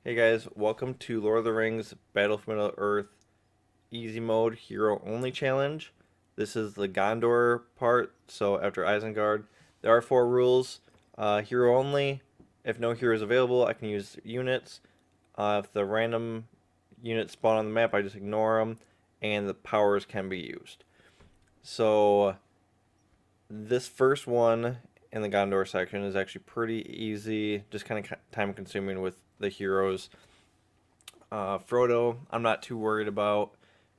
Hey guys, welcome to Lord of the Rings Battle for Middle-earth Easy Mode Hero Only Challenge. This is the Gondor part, so after Isengard. There are four rules. Hero only. If no heroes available, I can use units. If the random units spawn on the map, I just ignore them, and the powers can be used. So this first one in the Gondor section is actually pretty easy, just kind of time consuming with the heroes. Frodo, I'm not too worried about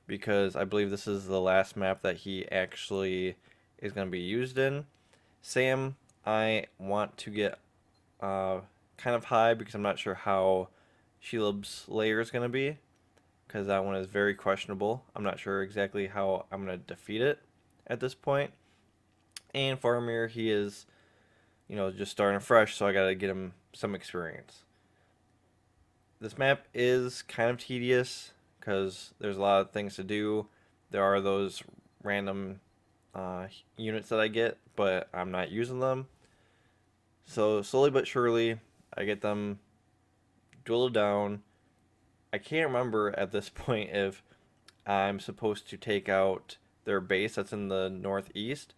because I believe this is the last map that he actually is going to be used in. Sam, I want to get uh, kind of high because I'm not sure how Shelob's layer is going to be because that one is very questionable. I'm not sure exactly how I'm going to defeat it at this point. And Faramir, he is, just starting fresh, so I got to get him some experience. This map is kind of tedious because there's a lot of things to do. There are those random uh, units that I get, but I'm not using them. So slowly but surely, I get them dwindled down. I can't remember at this point if I'm supposed to take out their base that's in the northeast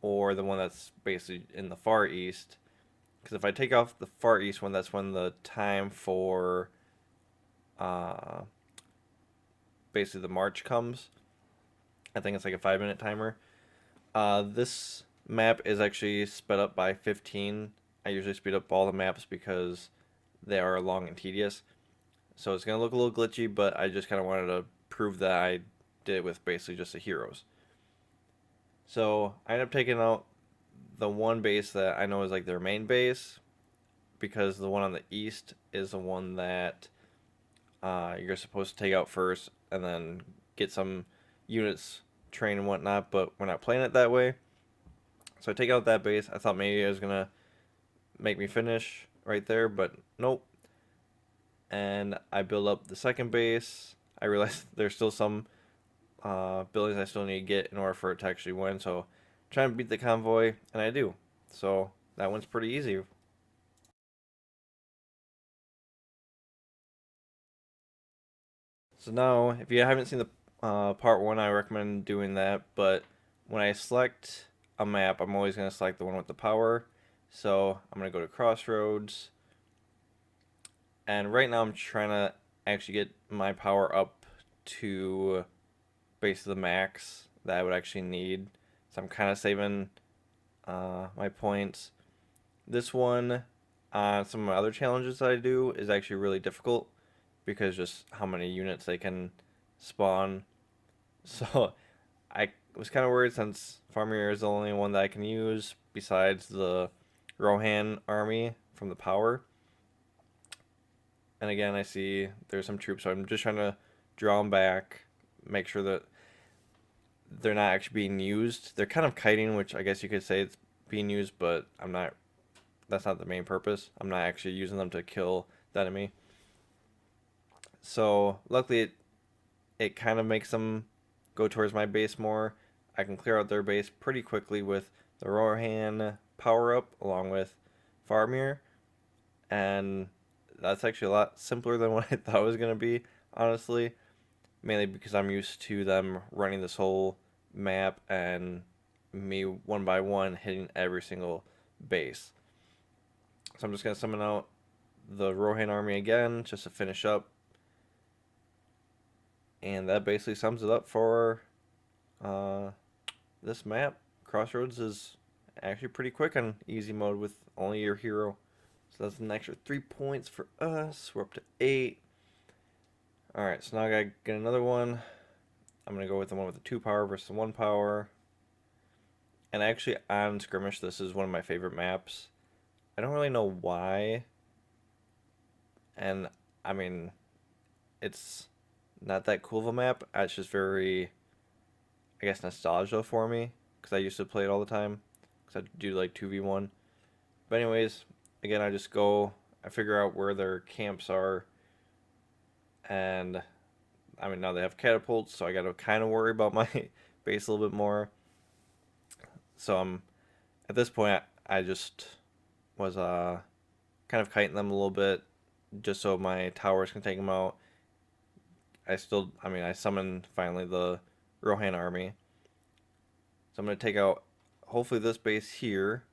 or the one that's basically in the far east. Because if I take off the far east one, that's when the time for uh, basically the march comes. I think it's like a 5 minute timer. This map is actually sped up by 15. I usually speed up all the maps because they are long and tedious. So it's going to look a little glitchy, but I just kind of wanted to prove that I did it with basically just the heroes. So I ended up taking out the one base that I know is like their main base because the one on the east is the one that you're supposed to take out first and then get some units trained and whatnot, but we're not playing it that way. So I take out that base. I thought maybe it was going to make me finish right there, but nope. And I build up the second base. I realize there's still some buildings I still need to get in order for it to actually win. So trying to beat the convoy, and I do. So that one's pretty easy. So now, if you haven't seen the part one, I recommend doing that. But when I select a map, I'm always going to select the one with the power. So I'm going to go to Crossroads. And right now I'm trying to actually get my power up to basically the max that I would actually need. So I'm kind of saving my points. This one, some of my other challenges that I do is actually really difficult because just how many units they can spawn. So I was kind of worried since Farmier is the only one that I can use besides the Rohan army from the power. And again, I see there's some troops, so I'm just trying to draw them back, make sure that they're not actually being used. They're kind of kiting, which I guess you could say it's being used, but I'm not. That's not the main purpose. I'm not actually using them to kill the enemy. So luckily, it kind of makes them go towards my base more. I can clear out their base pretty quickly with the Rohan power up along with Farmir, and that's actually a lot simpler than what I thought it was gonna be, honestly. Mainly because I'm used to them running this whole map and me one by one hitting every single base. So I'm just gonna summon out the Rohan army again just to finish up, and that basically sums it up for uh, this map. Crossroads is actually pretty quick on easy mode with only your hero. So that's an extra 3 points for us. We're up to 8. Alright, so now I gotta get another one. I'm gonna go with the one with the 2 power versus the 1 power. And actually, on Skirmish, this is one of my favorite maps. I don't really know why. And I mean, it's not that cool of a map. It's just very, I guess, nostalgia for me because I used to play it all the time. Because I do like 2v1. But anyways, again, I just go, I figure out where their camps are, and I mean now they have catapults, so I got to kind of worry about my base a little bit more. So I'm at this point, I just was kind of kiting them a little bit, just so my towers can take them out. I summoned finally the Rohan army. So I'm going to take out hopefully this base here,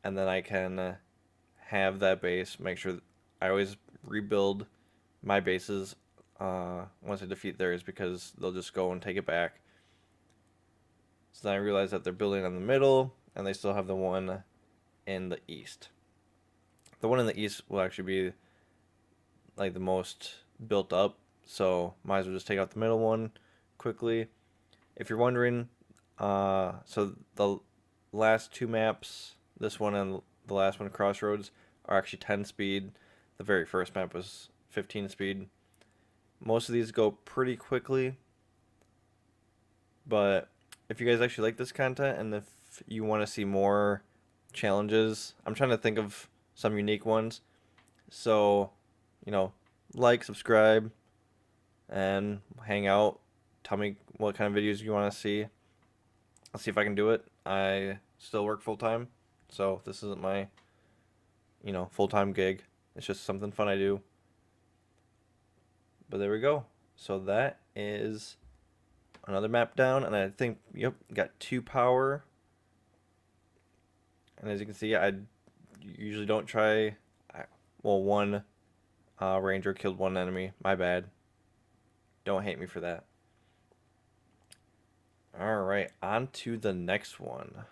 and then I can have that base. Make sure I always rebuild my bases once I defeat theirs because they'll just go and take it back. So then I realize that they're building in the middle, and they still have the one in the east. The one in the east will actually be like the most built up, so might as well just take out the middle one quickly. If you're wondering, so the last two maps, this one and the last one, Crossroads, are actually 10 speed. The very first map was 15 speed. Most of these go pretty quickly, but if you guys actually like this content and if you want to see more challenges, I'm trying to think of some unique ones. So, you know, like, subscribe, and hang out. Tell me what kind of videos you want to see. I'll see if I can do it. I still work full time, so this isn't my, full time gig. It's just something fun I do. But there we go. So that is another map down, and I think, yep, got 2 power. And as you can see, I usually don't try. Well, one ranger killed one enemy. My bad. Don't hate me for that. Alright, on to the next one.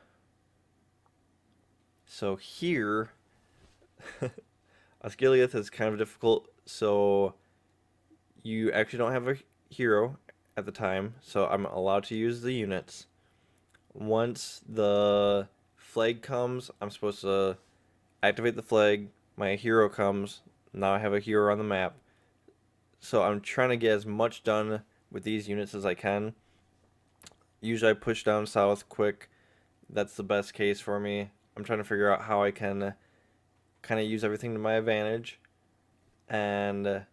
So here, Osgiliath is kind of difficult. So you actually don't have a hero at the time, so I'm allowed to use the units. Once the flag comes, I'm supposed to activate the flag. My hero comes. Now I have a hero on the map. So I'm trying to get as much done with these units as I can. Usually I push down south quick. That's the best case for me. I'm trying to figure out how I can kind of use everything to my advantage. And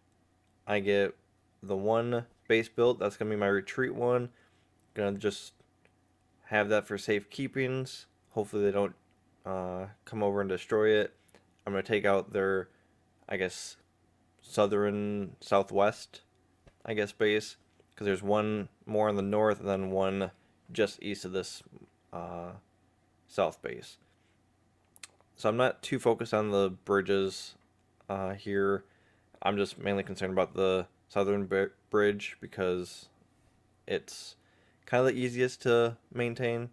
I get the one base built. That's going to be my retreat one. Going to just have that for safe keepings. Hopefully they don't come over and destroy it. I'm going to take out their, I guess, southwest, base. Because there's one more in the north and then one just east of this south base. So I'm not too focused on the bridges here. I'm just mainly concerned about the southern bridge because it's kind of the easiest to maintain.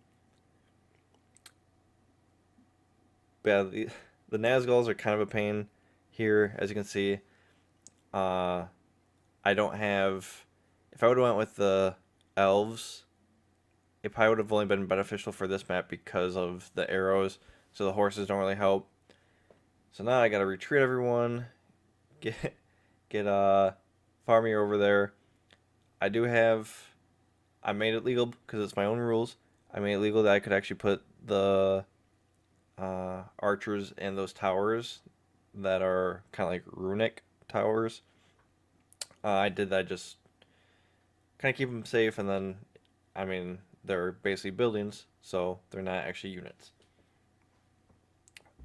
But yeah, the Nazguls are kind of a pain here, as you can see. I don't have. If I would have went with the elves, it probably would have only been beneficial for this map because of the arrows. So the horses don't really help. So now I gotta retreat everyone. Get Farmier over there. I do have. I made it legal because it's my own rules. I made it legal that I could actually put the archers in those towers that are kind of like runic towers. I did that just kind of keep them safe, and then, they're basically buildings, so they're not actually units.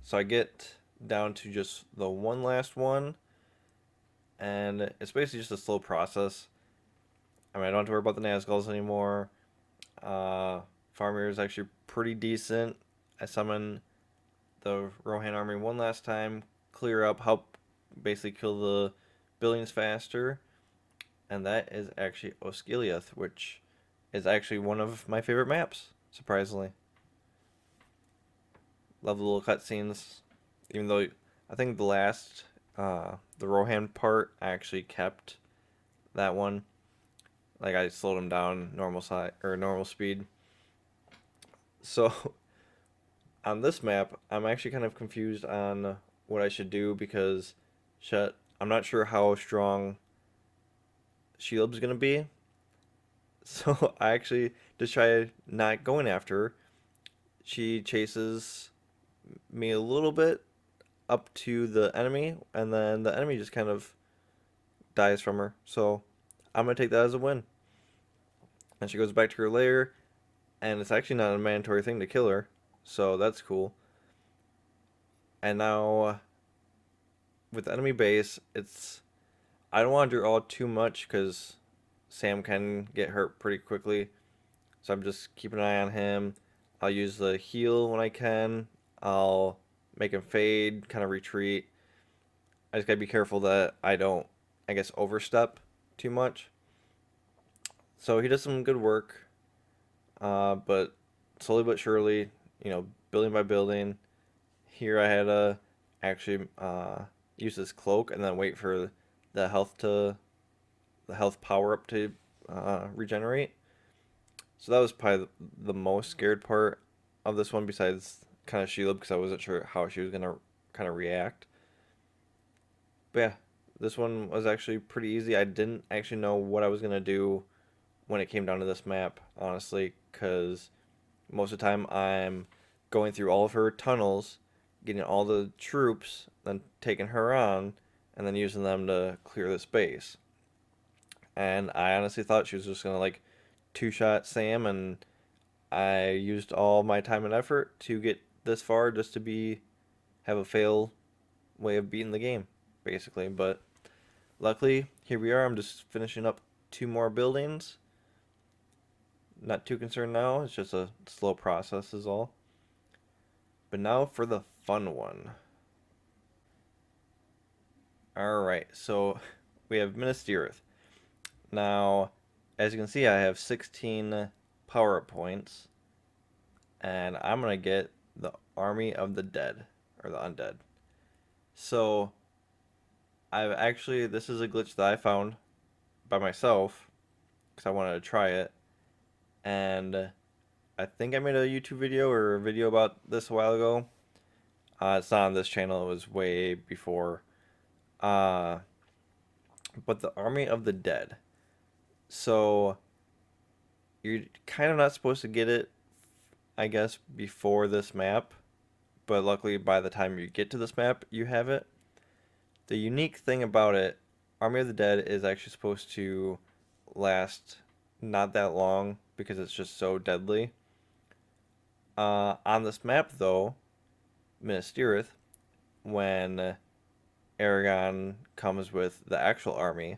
So I get down to just the one last one, and it's basically just a slow process. I don't have to worry about the Nazguls anymore. Farmier is actually pretty decent. I summon the Rohan army one last time, clear up, help basically kill the buildings faster. And that is actually Osgiliath, which is actually one of my favorite maps, surprisingly. Love the little cutscenes, even though I think the last, the Rohan part, I actually kept that one. Like, I slowed him down normal speed. So on this map, I'm actually kind of confused on what I should do because I'm not sure how strong Shield's gonna be. So I actually just try not going after her. She chases me a little bit up to the enemy, and then the enemy just kind of dies from her. So I'm gonna take that as a win. And she goes back to her lair, and it's actually not a mandatory thing to kill her, so that's cool. And now with enemy base, it's I don't want to draw too much because Sam can get hurt pretty quickly. So I'm just keeping an eye on him. I'll use the heal when I can. I'll make him fade, kind of retreat. I just gotta be careful that I don't, I guess, overstep too much. So he does some good work, but slowly but surely, building by building. Here I had to actually use this cloak and then wait for the health to the health power up to regenerate. So that was probably the most scared part of this one, besides kind of Sheila, because I wasn't sure how she was gonna kind of react. But yeah, this one was actually pretty easy. I didn't actually know what I was gonna do when it came down to this map, honestly, because most of the time I'm going through all of her tunnels, getting all the troops, then taking her on, and then using them to clear the space. And I honestly thought she was just gonna like two-shot Sam, and I used all my time and effort to get this far just to be have a fail way of beating the game, basically. But luckily, here we are. I'm just finishing up two more buildings. Not too concerned now. It's just a slow process is all. But now for the fun one. Alright, so we have Minas Tirith. Now, as you can see, I have 16 power points. And I'm going to get the Army of the Dead, or the Undead. So, this is a glitch that I found by myself, because I wanted to try it. And I think I made a YouTube video or a video about this a while ago. It's not on this channel, it was way before. Uh, but the Army of the Dead. So, you're kind of not supposed to get it, I guess, before this map. But luckily, by the time you get to this map, you have it. The unique thing about it, Army of the Dead is actually supposed to last not that long because it's just so deadly. On this map, though, Minas Tirith, when Aragon comes with the actual army,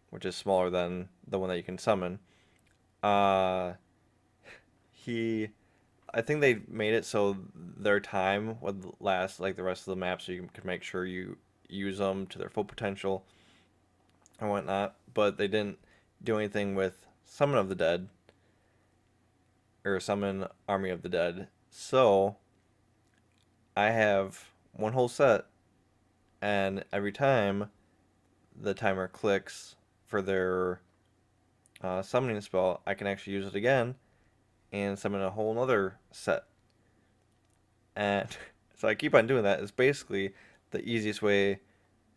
which is smaller than the one that you can summon, uh, he, I think they made it so their time would last like the rest of the map, so you can make sure you use them to their full potential and whatnot. But they didn't do anything with Summon of the Dead or Summon Army of the Dead. So I have one whole set, and every time the timer clicks for their summoning spell, I can actually use it again and summon a whole other set. And so I keep on doing that. It's basically the easiest way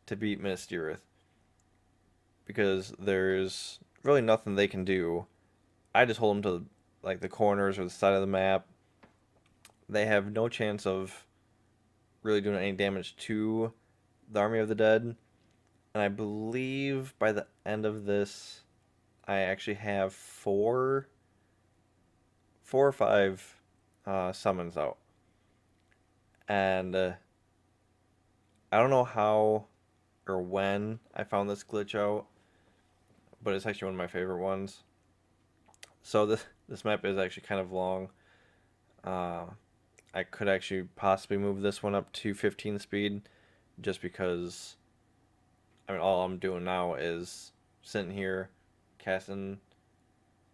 to beat Minas Tirith, because there's really nothing they can do. I just hold them to like the corners or the side of the map. They have no chance of really doing any damage to the Army of the Dead. And I believe by the end of this, I actually have four or five summons out. And I don't know how or when I found this glitch out, but it's actually one of my favorite ones. So this map is actually kind of long. I could actually possibly move this one up to 15 speed, just because, I mean, all I'm doing now is sitting here casting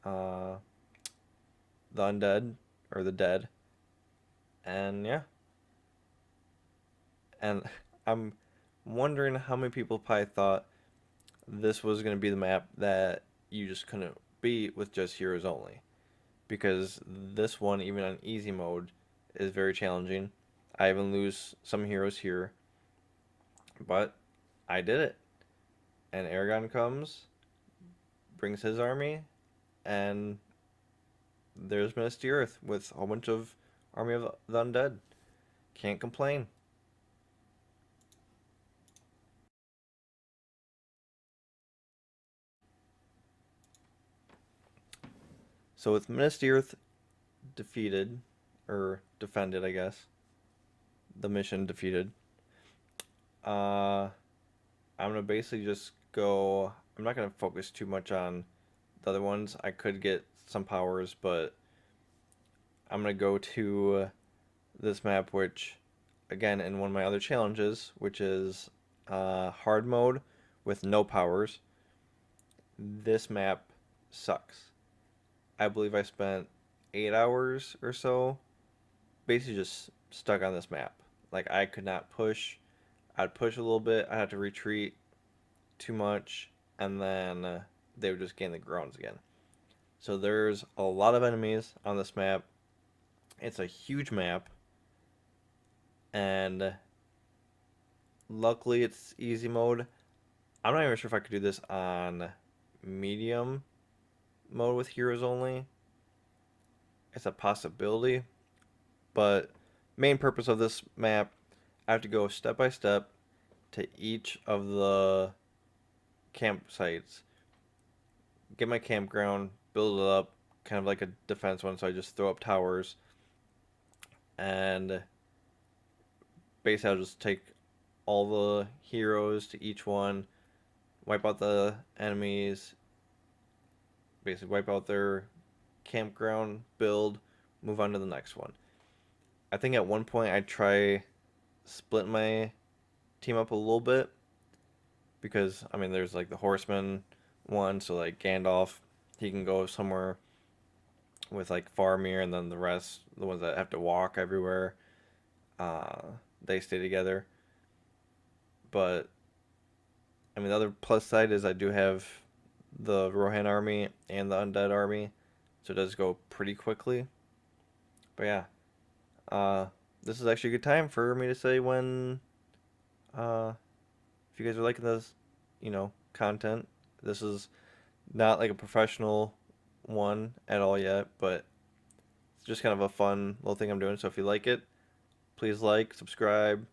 the undead, or the dead, and yeah. And I'm wondering how many people probably thought this was going to be the map that you just couldn't beat with just heroes only. Because this one, even on easy mode, is very challenging. I even lose some heroes here, but I did it. And Aragon comes, brings his army, and there's Minas Tirith with a whole bunch of Army of the Undead. Can't complain. So with Minas Tirith defeated, or defended, I guess, the mission defeated, Uh, I'm gonna basically just go. I'm not gonna focus too much on the other ones. I could get some powers, but I'm gonna go to this map, which, again, in one of my other challenges, which is hard mode with no powers. This map sucks. I believe I spent 8 hours or so basically just stuck on this map. Like I could not push. I'd push a little bit. I'd have to retreat too much, and then they would just gain the grounds again. So there's a lot of enemies on this map. It's a huge map, and luckily it's easy mode. I'm not even sure if I could do this on medium mode with heroes only. It's a possibility, but main purpose of this map, I have to go step by step to each of the campsites, get my campground, build it up, kind of like a defense one. So I just throw up towers, and basically I'll just take all the heroes to each one, wipe out the enemies, basically wipe out their campground, build, move on to the next one. I think at one point I'd try split my team up a little bit because I mean there's like the horseman one, so like Gandalf, he can go somewhere with like Faramir, and then the rest, the ones that have to walk everywhere, uh, they stay together. But I mean, the other plus side is I do have the Rohan army and the Undead army, so it does go pretty quickly. But yeah, uh, this is actually a good time for me to say when, uh, if you guys are liking this, content. This is not like a professional one at all yet, but it's just kind of a fun little thing I'm doing. So if you like it, please like, subscribe.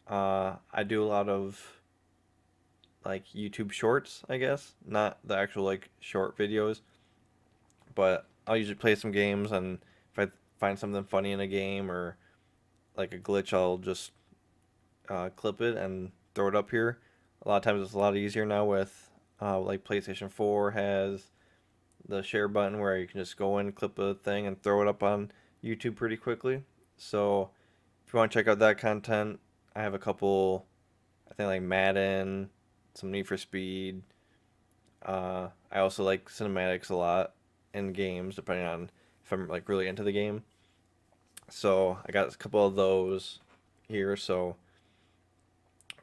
I do a lot of like YouTube shorts, I guess, not the actual like short videos, but I'll usually play some games, and if I find something funny in a game or like a glitch, I'll just clip it and throw it up here. A lot of times it's a lot easier now with like PlayStation 4 has the share button where you can just go in, clip a thing, and throw it up on YouTube pretty quickly. So if you want to check out that content, I have a couple, I think like Madden, some Need for Speed. I also like cinematics a lot in games, depending on if I'm like really into the game. So I got a couple of those here. So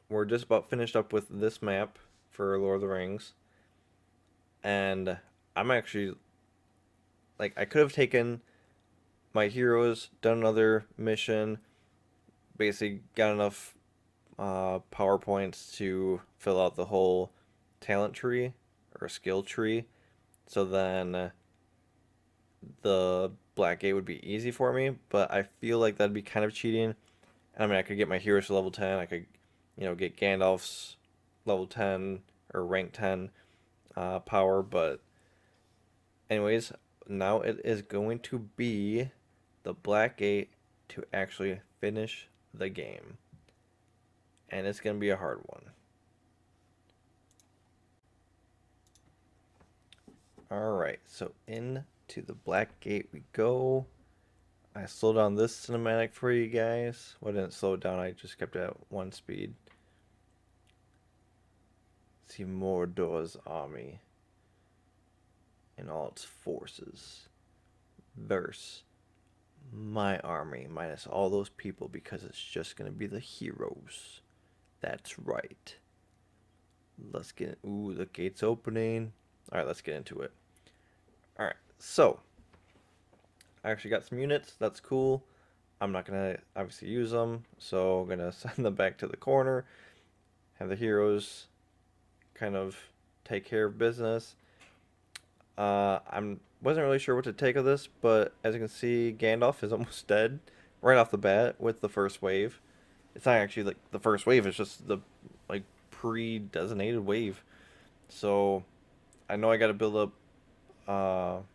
we're just about finished up with this map for Lord of the Rings, and I'm actually like I could have taken my heroes, done another mission, basically got enough power points to fill out the whole talent tree or skill tree. So then the black gate would be easy for me, but I feel like that'd be kind of cheating. I mean, I could get my heroes to level 10. I could, get Gandalf's level 10 or rank 10 power. But, anyways, now it is going to be the black gate to actually finish the game. And it's going to be a hard one. Alright, so into the black gate we go. I slowed down this cinematic for you guys. Well, I didn't slow it down, I just kept it at one speed. See Mordor's army and all its forces versus my army minus all those people because it's just going to be the heroes. That's right. Let's get ooh, the gate's opening. All right, let's get into it. All right. So, I actually got some units. That's cool. I'm not going to obviously use them, so I'm going to send them back to the corner. Have the heroes kind of take care of business. I'm wasn't really sure what to take of this, but as you can see, Gandalf is almost dead right off the bat with the first wave. It's not actually like the first wave; it's just the like pre-designated wave. So I know I got to build up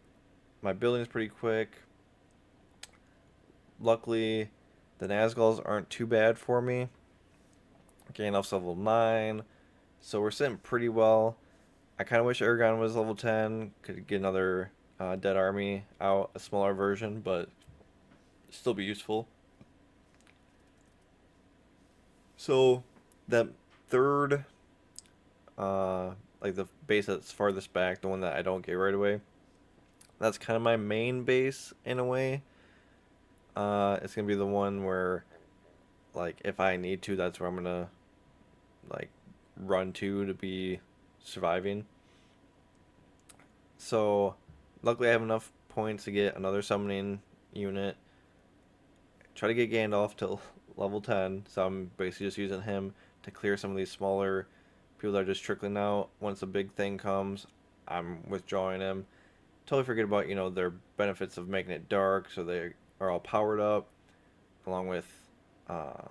my buildings pretty quick. Luckily, the Nazguls aren't too bad for me. Gandalf's level 9. So we're sitting pretty well. I kind of wish Aragon was level 10. Could get another dead army out, a smaller version, but still be useful. So that third, like the base that's farthest back, the one that I don't get right away, that's kind of my main base in a way. It's gonna be the one where, like, if I need to, that's where I'm gonna like run to be surviving. So, luckily I have enough points to get another summoning unit. Try to get Gandalf to level 10, so I'm basically just using him to clear some of these smaller people that are just trickling out. Once a big thing comes, I'm withdrawing him. Totally forget about, their benefits of making it dark, so they are all powered up, along with uh,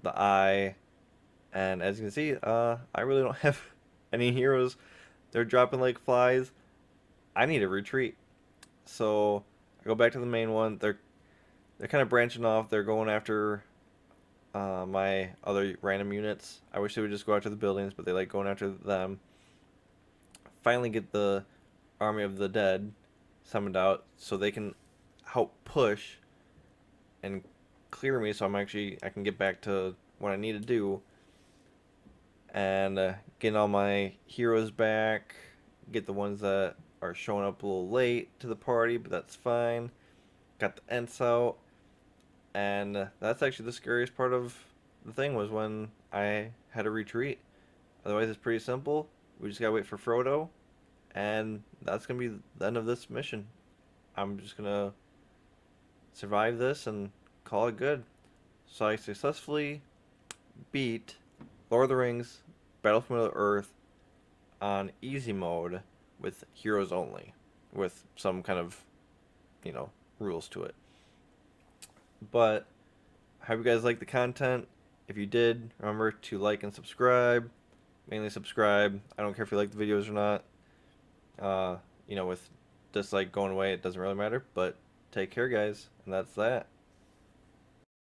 the eye. And as you can see, I really don't have any heroes. They're dropping like flies. I need a retreat. So I go back to the main one. They're kind of branching off. They're going after my other random units. I wish they would just go after the buildings, but they like going after them. Finally get the Army of the Dead summoned out so they can help push and clear me so I can get back to what I need to do. And getting all my heroes back. Get the ones that are showing up a little late to the party, but that's fine. Got the Ents out. And that's actually the scariest part of the thing was when I had a retreat. Otherwise, it's pretty simple. We just gotta wait for Frodo, and that's gonna be the end of this mission. I'm just gonna survive this and call it good. So I successfully beat Lord of the Rings Battle for Middle Earth on easy mode with heroes only, with some kind of, rules to it. But I hope you guys like the content. If you did, remember to like and subscribe. Mainly subscribe. I don't care if you like the videos or not. With dislike going away, it doesn't really matter. But take care, guys. And that's that.